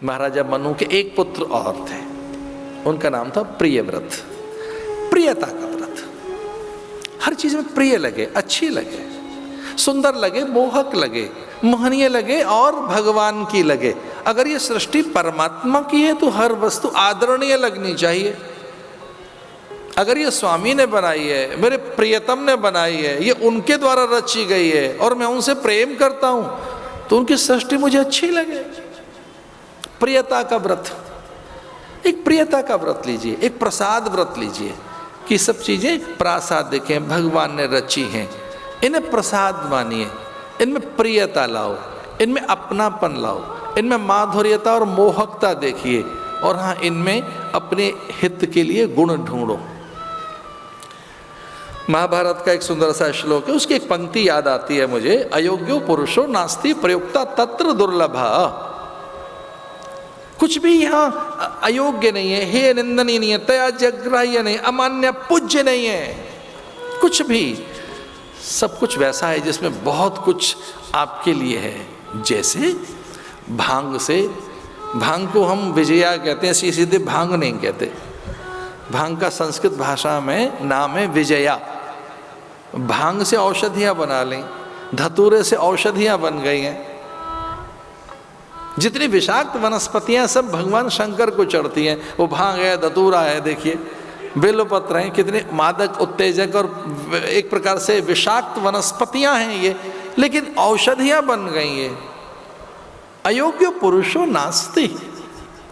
महाराजा मनु के एक पुत्र और थे, उनका नाम था प्रियव्रत, प्रियता का व्रत। हर चीज में प्रिय लगे, अच्छी लगे, सुंदर लगे, मोहक लगे, मोहनीय लगे और भगवान की लगे। अगर ये सृष्टि परमात्मा की है तो हर वस्तु आदरणीय लगनी चाहिए। अगर ये स्वामी ने बनाई है, मेरे प्रियतम ने बनाई है, ये उनके द्वारा रची गई है और मैं उनसे प्रेम करता हूं, तो उनकी सृष्टि मुझे अच्छी लगे। प्रियता का व्रत, एक प्रियता का व्रत लीजिए, एक प्रसाद व्रत लीजिए कि सब चीजें प्रासादिक हैं, भगवान ने रची हैं, इन्हें प्रसाद मानिए, इनमें प्रियता लाओ, इनमें अपनापन लाओ, इनमें माधुर्यता और मोहकता देखिए, और हाँ, इनमें अपने हित के लिए गुण ढूंढो। महाभारत का एक सुंदर सा श्लोक है, उसकी एक पंक्ति याद आती है मुझे, अयोग्यो पुरुषो नास्ति प्रयुक्ता तत्र दुर्लभा। कुछ भी यहाँ अयोग्य नहीं है, हे निंदनीय नहीं है, त्याज्यग्राह्य नहीं, अमान्य पूज्य नहीं है, कुछ भी। सब कुछ वैसा है जिसमें बहुत कुछ आपके लिए है। जैसे भांग से, भांग को हम विजया कहते हैं, सीधे भांग नहीं कहते। भांग का संस्कृत भाषा में नाम है विजया। भांग से औषधियाँ बना लें, धतूरे से औषधियाँ बन गई हैं। जितनी विषाक्त वनस्पतियाँ सब भगवान शंकर को चढ़ती हैं, वो भांग है, धतूरा है, देखिए बेलपत्र हैं, कितने मादक, उत्तेजक और एक प्रकार से विषाक्त वनस्पतियाँ हैं ये, लेकिन औषधियाँ बन गई हैं। अयोग्य पुरुषो नास्ति।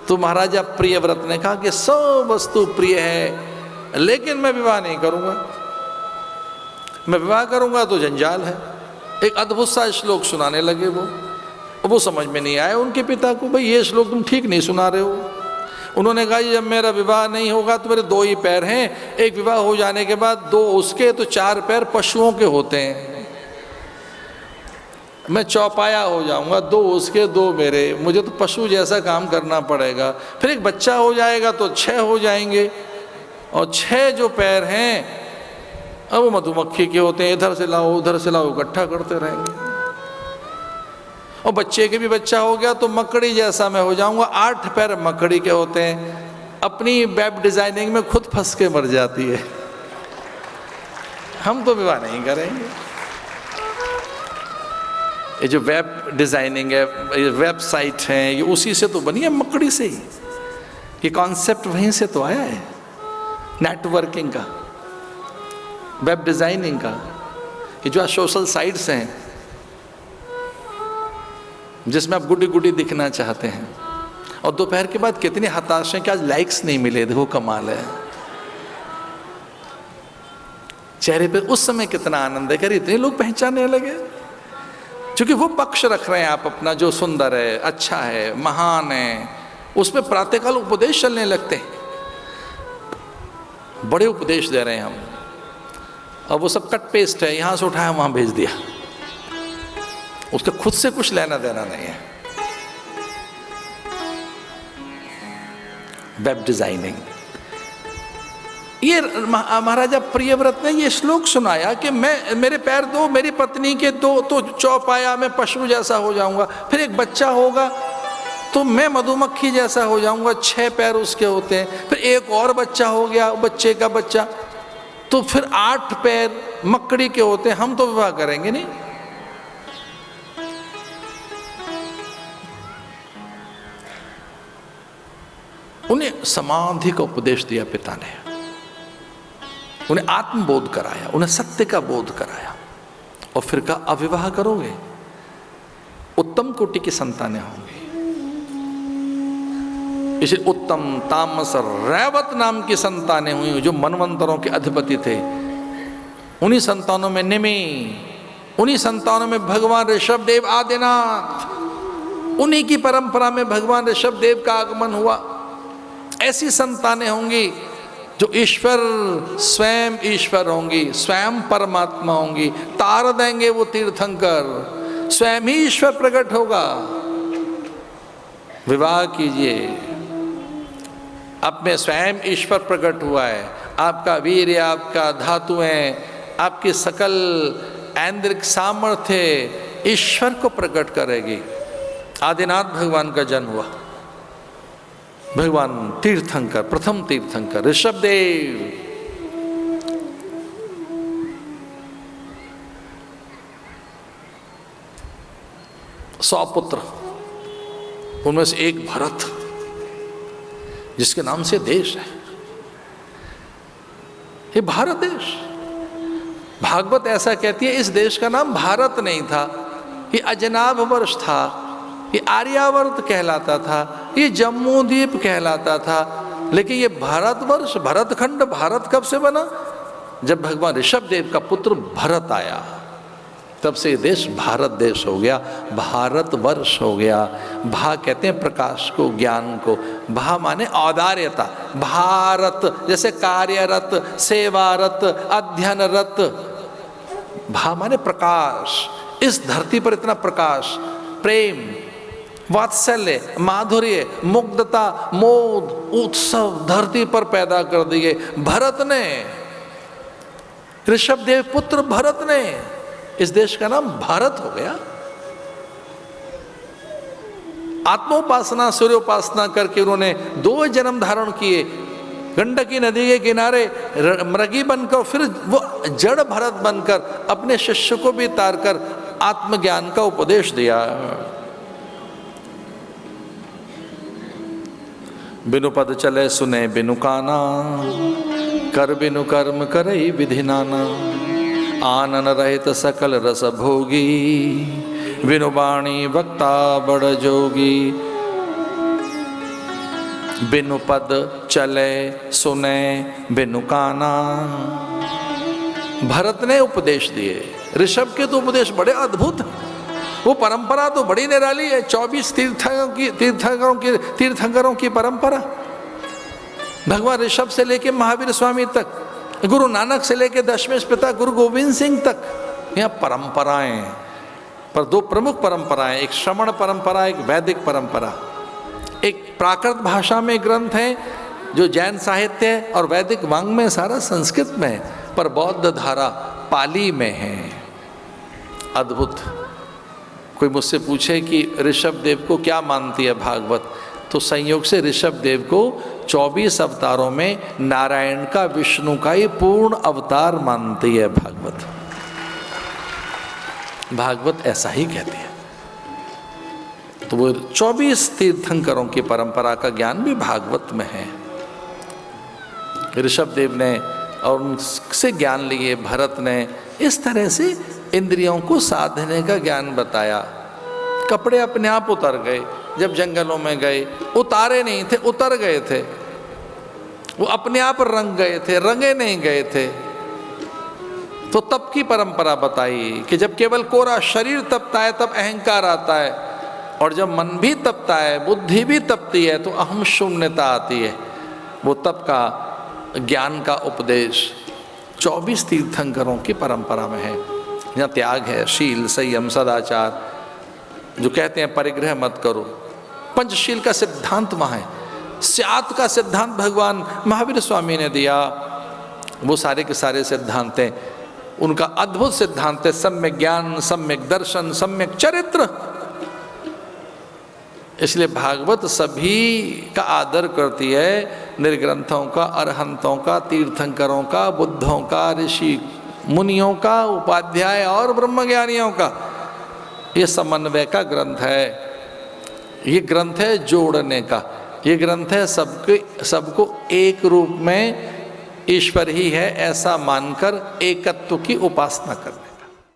तो महाराजा प्रियव्रत ने कहा कि सब वस्तु प्रिय है, लेकिन मैं विवाह नहीं करूंगा, मैं विवाह करूंगा तो जंजाल है। एक अद्भुत सा श्लोक सुनाने लगे वो समझ में नहीं आया उनके पिता को, भाई ये श्लोक तुम ठीक नहीं सुना रहे हो। उन्होंने कहा जब मेरा विवाह नहीं होगा तो मेरे 2 ही पैर हैं, एक विवाह हो जाने के बाद 2 उसके तो 4 पैर पशुओं के होते हैं, मैं चौपाया हो जाऊंगा, 2 उसके 2 मेरे, मुझे तो पशु जैसा काम करना पड़ेगा। फिर एक बच्चा हो जाएगा तो 6 हो जाएंगे, और 6 जो पैर हैं अब वो मधुमक्खी के होते हैं, इधर से लाओ उधर से लाओ इकट्ठा करते रहेंगे। और बच्चे के भी बच्चा हो गया तो मकड़ी जैसा मैं हो जाऊंगा, 8 पैर मकड़ी के होते हैं। अपनी वेब डिजाइनिंग में खुद फंस के मर जाती है। हम तो विवाह नहीं करेंगे। ये जो वेब डिजाइनिंग है, ये वेबसाइट है, ये उसी से तो बनी है, मकड़ी से ही। ये कॉन्सेप्ट वहीं से तो आया है, नेटवर्किंग का, वेब डिजाइनिंग का। ये जो सोशल साइट्स हैं जिसमें आप गुड्डी गुड्डी दिखना चाहते हैं, और दोपहर के बाद कितनी हताशा कि आज लाइक्स नहीं मिले, देखो कमाल है। चेहरे पे उस समय कितना आनंद है, इतने लोग पहचानने लगे, क्योंकि वो पक्ष रख रहे हैं आप अपना जो सुंदर है, अच्छा है, महान है, उसमें प्रातःकाल उपदेश चलने लगते हैं, बड़े उपदेश दे रहे हैं हम। अब वो सब कट पेस्ट है, यहां से उठाया वहां भेज दिया, उसका खुद से कुछ लेना देना नहीं है। Web designing. ये महाराजा प्रियव्रत ने ये श्लोक सुनाया कि मैं, मेरे पैर 2, मेरी पत्नी के 2, तो चौपाया मैं पशु जैसा हो जाऊंगा। फिर एक बच्चा होगा तो मैं मधुमक्खी जैसा हो जाऊंगा, 6 पैर उसके होते हैं। फिर एक और बच्चा हो गया, बच्चे का बच्चा, तो फिर 8 पैर मकड़ी के होते हैं। हम तो विवाह करेंगे नहीं। उन्हें समाधि का उपदेश दिया पिता ने, उन्हें आत्मबोध कराया, उन्हें सत्य का बोध कराया, और फिर कहा अविवाह करोगे उत्तम कोटि की संतानें होंगी। इसे उत्तम, तामस, रैवत नाम की संतानें हुई जो मनवंतरों के अधिपति थे। उन्हीं संतानों में निमि, उन्हीं संतानों में भगवान ऋषभ देव आदिनाथ, उन्हीं की परंपरा में भगवान ऋषभ देव का आगमन हुआ। ऐसी संतानें होंगी जो ईश्वर, स्वयं ईश्वर होंगी, स्वयं परमात्मा होंगी, तार देंगे वो तीर्थंकर, स्वयं ही ईश्वर प्रकट होगा। विवाह कीजिए, अब में स्वयं ईश्वर प्रकट हुआ है, आपका वीर्य, आपका धातुएं, आपकी सकल ऐन्द्रिक सामर्थ्य ईश्वर को प्रकट करेगी। आदिनाथ भगवान का जन्म हुआ, भगवान तीर्थंकर, प्रथम तीर्थंकर ऋषभदेव, 100 पुत्र, उनमें से एक भरत, जिसके नाम से देश है, ये भारत देश। भागवत ऐसा कहती है, इस देश का नाम भारत नहीं था, ये अजनाभ वर्ष था, ये आर्यावर्त कहलाता था, ये जम्मू द्वीप कहलाता था, लेकिन ये भारतवर्ष, भरतखंड, भारत कब से बना? जब भगवान ऋषभदेव का पुत्र भरत आया, तब से ये देश भारत देश हो गया, भारतवर्ष हो गया। भा कहते हैं प्रकाश को, ज्ञान को, भा माने औदार्यता। भारत जैसे कार्यरत, सेवारत, अध्ययनरत, भा माने प्रकाश। इस धरती पर इतना प्रकाश, प्रेम, वात्सल्य, माधुर्य, मुग्धता, मोद, उत्सव धरती पर पैदा कर दिए भरत ने, ऋषभदेव पुत्र भरत ने। इस देश का नाम भारत हो गया। आत्मोपासना, सूर्योपासना करके उन्होंने 2 जन्म धारण किए, गंडकी नदी के किनारे मृगी बनकर, फिर वो जड़ भरत बनकर अपने शिष्य को भी तारकर आत्मज्ञान का उपदेश दिया। बिनु पद चले सुने बिनु काना, कर बिनु कर्म करई विधि नाना, आनन रहित सकल रस भोगी, बिनु वाणी वक्ता बड़ जोगी। बिनु पद चले सुने बिनु काना, भरत ने उपदेश दिए। ऋषभ के तो उपदेश बड़े अद्भुत, वो परंपरा तो बड़ी निराली है। 24 तीर्थंकरों की परंपरा, भगवान ऋषभ से लेके महावीर स्वामी तक, गुरु नानक से लेके दशमेश पिता गुरु गोविंद सिंह तक, यहाँ परंपराएं। पर 2 प्रमुख परंपराएं, एक श्रमण परंपरा, एक वैदिक परंपरा। एक प्राकृत भाषा में ग्रंथ है जो जैन साहित्य है, और वैदिक वांग्मय सारा संस्कृत में है, पर बौद्ध धारा पाली में है। अद्भुत। कोई मुझसे पूछे कि ऋषभदेव को क्या मानती है भागवत, तो संयोग से ऋषभदेव को 24 अवतारों में नारायण का, विष्णु का ही पूर्ण अवतार मानती है भागवत। भागवत ऐसा ही कहती है। तो वो 24 तीर्थंकरों की परंपरा का ज्ञान भी भागवत में है। ऋषभदेव ने और उनसे ज्ञान लिए भरत ने। इस तरह से इंद्रियों को साधने का ज्ञान बताया। कपड़े अपने आप उतर गए, जब जंगलों में गए, उतारे नहीं थे, उतर गए थे। वो अपने आप रंग गए थे, रंगे नहीं गए थे। तो तप की परंपरा बताई कि जब केवल कोरा शरीर तपता है तब अहंकार आता है, और जब मन भी तपता है, बुद्धि भी तपती है, तो अहम शून्यता आती है। वो तप का, ज्ञान का उपदेश 24 तीर्थंकरों की परंपरा में है। यहाँ त्याग है, शील, संयम, सदाचार, जो कहते हैं परिग्रह मत करो। पंचशील का सिद्धांत वहाँ है। स्यात् का सिद्धांत भगवान महावीर स्वामी ने दिया। वो सारे के सारे सिद्धांत हैं, उनका अद्भुत सिद्धांत है सम्यक ज्ञान, सम्यक दर्शन, सम्यक चरित्र। इसलिए भागवत सभी का आदर करती है, निर्ग्रंथों का, अरहंतों का, तीर्थंकरों का, बुद्धों का, ऋषि मुनियों का, उपाध्याय और ब्रह्मज्ञानियों का। ये समन्वय का ग्रंथ है। ये ग्रंथ है जोड़ने का। ये ग्रंथ है सबको एक रूप में ईश्वर ही है ऐसा मानकर एकत्व की उपासना करना।